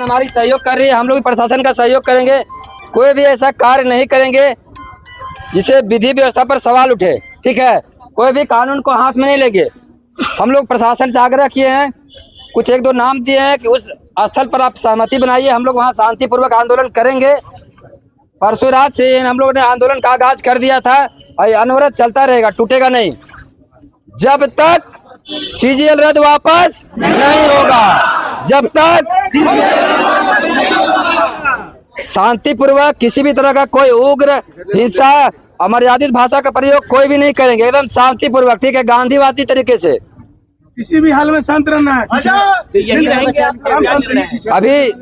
हमारी सहयोग कर रही है, हम लोग प्रशासन का सहयोग करेंगे। कोई भी ऐसा कार्य नहीं करेंगे जिसे विधि व्यवस्था पर सवाल उठे, ठीक है। कोई भी कानून को हाथ में नहीं लेंगे। हम लोग प्रशासन से आग्रह किए हैं, कुछ एक दो नाम दिए हैं कि उस स्थल पर आप सहमति बनाइए, हम लोग वहाँ शांतिपूर्वक आंदोलन करेंगे। परसों रात से हम लोगों ने आंदोलन का आगाज कर दिया था और अनवरत चलता रहेगा, टूटेगा नहीं जब तक सीजीएल रद्द वापस नहीं होगा। जब तक शांतिपूर्वक किसी भी तरह का कोई उग्र हिंसा अमर्यादित भाषा का प्रयोग कोई भी नहीं करेंगे, एकदम शांतिपूर्वक, ठीक है, गांधीवादी तरीके से। किसी भी हाल में शांत रहना है। अभी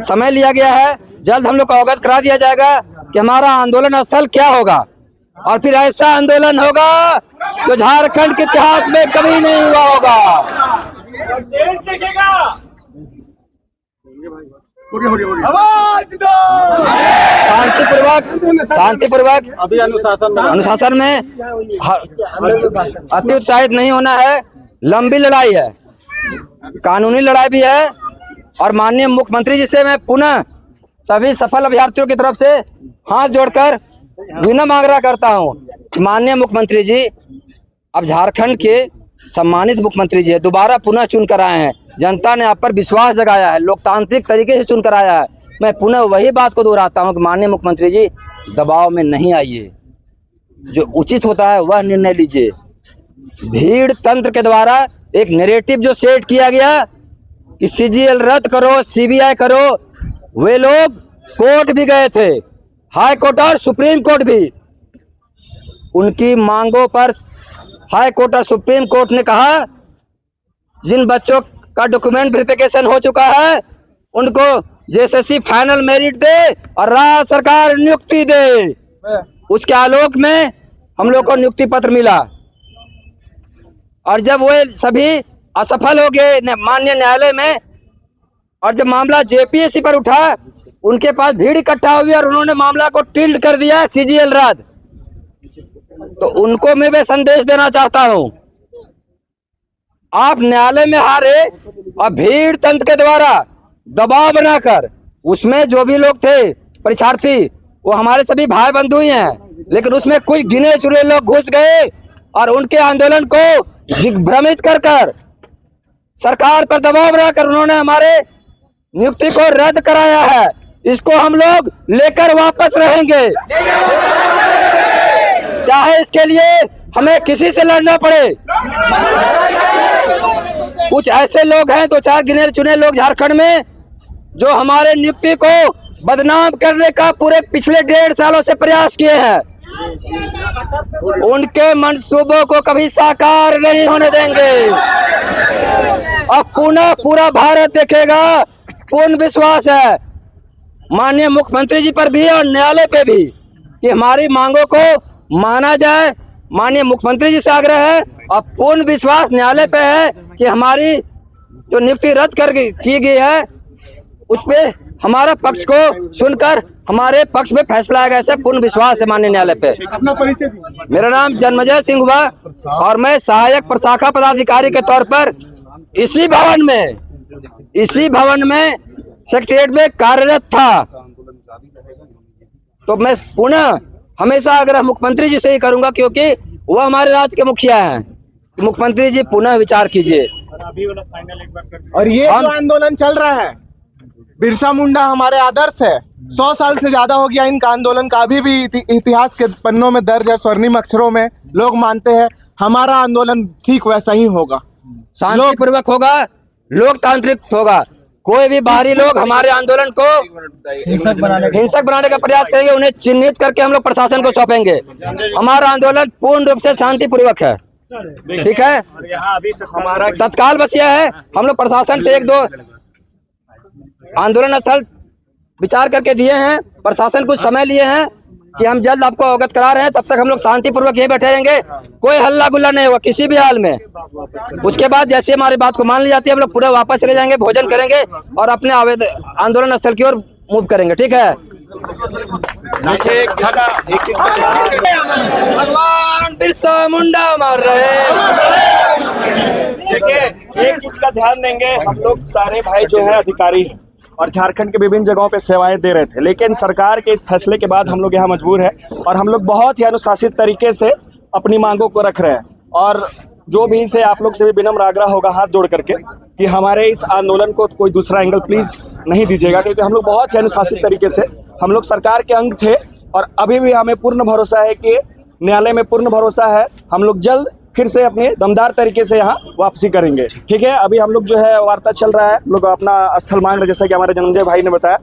समय लिया गया है, जल्द हम लोग को अवगत करा दिया जाएगा कि हमारा आंदोलन स्थल क्या होगा, और फिर ऐसा आंदोलन होगा जो झारखंड के इतिहास में कभी नहीं हुआ होगा। शांतिपूर्वक अभी अनुशासन में अति उत्साहित नहीं होना है। लंबी लड़ाई है, कानूनी लड़ाई भी है, और माननीय मुख्यमंत्री जी से मैं पुनः सभी सफल अभ्यर्थियों की तरफ से हाथ जोड़कर विनम्र आग्रह करता हूं कि माननीय मुख्यमंत्री जी, अब झारखंड के सम्मानित मुख्यमंत्री जी है, दोबारा पुनः चुनकर आए हैं। जनता ने आप पर विश्वास जगाया है, लोकतांत्रिक तरीके से चुनकर आया है। मैं पुनः वही बात को दोहराता हूं कि माननीय मुख्यमंत्री जी, दबाव में नहीं आइए, जो उचित होता है वह निर्णय लीजिए। भीड़ तंत्र के द्वारा एक नैरेटिव जो सेट किया गया कि सीजीएल रद्द करो, सीबीआई करो, वे लोग कोर्ट भी गए थे, हाई कोर्ट और सुप्रीम कोर्ट भी। उनकी मांगों पर हाई कोर्ट और सुप्रीम कोर्ट ने कहा जिन बच्चों का डॉक्यूमेंट वेरिफिकेशन हो चुका है उनको जेएसएससी फाइनल मेरिट दे और राज्य सरकार नियुक्ति दे। उसके आलोक में हम लोग को नियुक्ति पत्र मिला, और जब वो सभी असफल हो गए माननीय न्यायालय में, और जब मामला जेपीएससी पर उठा, उनके पास भीड़ इकट्ठा हुई और उन्होंने मामला को टिल्ड कर दिया सीजीएल रद्द। तो उनको मैं संदेश देना चाहता हूं, आप न्यायालय में हारे और भीड़ तंत्र के द्वारा दबाव बनाकर, उसमें जो भी लोग थे परीक्षार्थी वो हमारे सभी भाई बंधु ही हैं, लेकिन उसमें कुछ गिने चुने लोग घुस गए और उनके आंदोलन को दिग्भ्रमित कर सरकार पर दबाव बनाकर उन्होंने हमारे नियुक्ति को रद्द कराया है। इसको हम लोग लेकर वापस रहेंगे, चाहे इसके लिए हमें किसी से लड़ना पड़े। कुछ ऐसे लोग हैं, दो चार गिने चुने लोग झारखंड में, जो हमारे नियुक्ति को बदनाम करने का पूरे पिछले 1.5 सालों से प्रयास किए हैं। उनके मंसूबों को कभी साकार नहीं होने देंगे। अब पुनः पूरा भारत देखेगा, पूर्ण विश्वास है माननीय मुख्यमंत्री जी पर भी और न्यायालय पे भी कि हमारी मांगों को माना जाए। माननीय मुख्यमंत्री जी से आग्रह है और पूर्ण विश्वास न्यायालय पे है कि हमारी जो नियुक्ति रद्द कर की गई है उस पे हमारा पक्ष को सुनकर हमारे पक्ष में फैसला आएगा, ऐसा पूर्ण विश्वास है माननीय न्यायालय पे। अपना परिचय दीजिए। मेरा नाम जन्मजय सिंह हुआ और मैं सहायक प्रशाखा पदाधिकारी के तौर पर इसी भवन में सेक्रेटरिएट में कार्यरत था। तो मैं पुनः हमेशा आग्रह मुख्यमंत्री जी से ही करूंगा, क्योंकि वो हमारे राज्य के मुखिया हैं। मुख्यमंत्री जी पुनः विचार कीजिए। और ये जो आंदोलन चल रहा है, बिरसा मुंडा हमारे आदर्श है। 100 साल से ज्यादा हो गया इनका आंदोलन का, अभी भी इतिहास के पन्नों में दर्ज है, स्वर्णिम अक्षरों में लोग मानते हैं। हमारा आंदोलन ठीक वैसा ही होगा, शांतिपूर्वक होगा, लोकतांत्रिक होगा। कोई भी बाहरी लोग हमारे आंदोलन को हिंसक बनाने का प्रयास करेंगे, उन्हें चिन्हित करके हम लोग प्रशासन को सौंपेंगे। हमारा आंदोलन पूर्ण रूप से शांतिपूर्वक है, ठीक है। तत्काल बस यह है, हम लोग प्रशासन से 1-2 आंदोलन स्थल विचार करके दिए हैं, प्रशासन कुछ समय लिए हैं कि हम जल्द आपको अवगत करा रहे हैं। तब तक हम लोग शांतिपूर्वक यहीं बैठे रहेंगे, कोई हल्ला गुल्ला नहीं होगा किसी भी हाल में। उसके बाद जैसे हमारी बात को मान ली जाती है, हम लोग पूरा वापस चले जाएंगे, भोजन करेंगे और अपने आंदोलन स्थल की ओर मूव करेंगे, ठीक है। भगवान बिरसा मुंडा मार रहे, ठीक है। एक चीज का ध्यान देंगे, हम लोग सारे भाई जो है अधिकारी हैं, और झारखंड के विभिन्न जगहों पे सेवाएं दे रहे थे। लेकिन सरकार के इस फैसले के बाद हम लोग यहाँ मजबूर हैं और हम लोग बहुत ही अनुशासित तरीके से अपनी मांगों को रख रहे हैं। और जो भी इसे आप लोग से भी विनम्र आग्रह होगा हाथ जोड़ करके कि हमारे इस आंदोलन को कोई दूसरा एंगल प्लीज़ नहीं दीजिएगा, क्योंकि हम लोग बहुत ही अनुशासित तरीके से हम लोग सरकार के अंग थे और अभी भी हमें पूर्ण भरोसा है कि न्यायालय में पूर्ण भरोसा है, हम लोग जल्द फिर से अपने दमदार तरीके से यहाँ वापसी करेंगे। ठीक है, अभी हम लोग जो है वार्ता चल रहा है, लोग अपना स्थल मांग रहे, जैसा कि हमारे जन्मजय भाई ने बताया,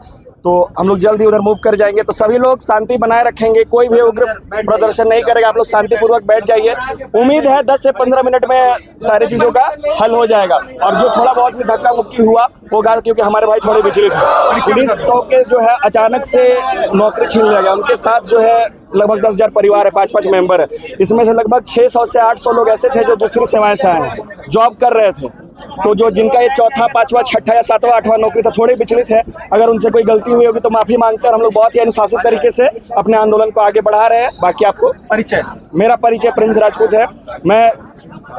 तो हम लोग जल्द ही उधर मूव कर जाएंगे। तो सभी लोग शांति बनाए रखेंगे, कोई भी उग्र प्रदर्शन नहीं करेगा, आप लोग शांतिपूर्वक बैठ जाइए। उम्मीद है 10 से 15 मिनट में सारी चीज़ों का हल हो जाएगा। और जो थोड़ा बहुत भी धक्का मुक्की हुआ होगा, क्योंकि हमारे भाई थोड़े विचलित हैं, 1900 के जो है अचानक से नौकरी छीन लिया गया। उनके साथ जो है लगभग 10,000 परिवार है, 5-5 मेंबर है। इसमें से लगभग 600 से 800 लोग ऐसे थे जो दूसरी सेवाएं से आए हैं, जॉब कर रहे थे। तो जो जिनका ये चौथा, पांचवा, छठा या सातवां, आठवां नौकरी था, थोड़े विचलित है। अगर उनसे कोई गलती हुई होगी तो माफी मांगते हैं। हम लोग बहुत ही अनुशासित तरीके से अपने आंदोलन को आगे बढ़ा रहे हैं। बाकी आपको परिचय, मेरा परिचय प्रिंस राजपूत है। मैं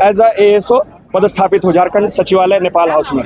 एज अ ASO पदस्थापित हूँ झारखंड सचिवालय नेपाल हाउस में।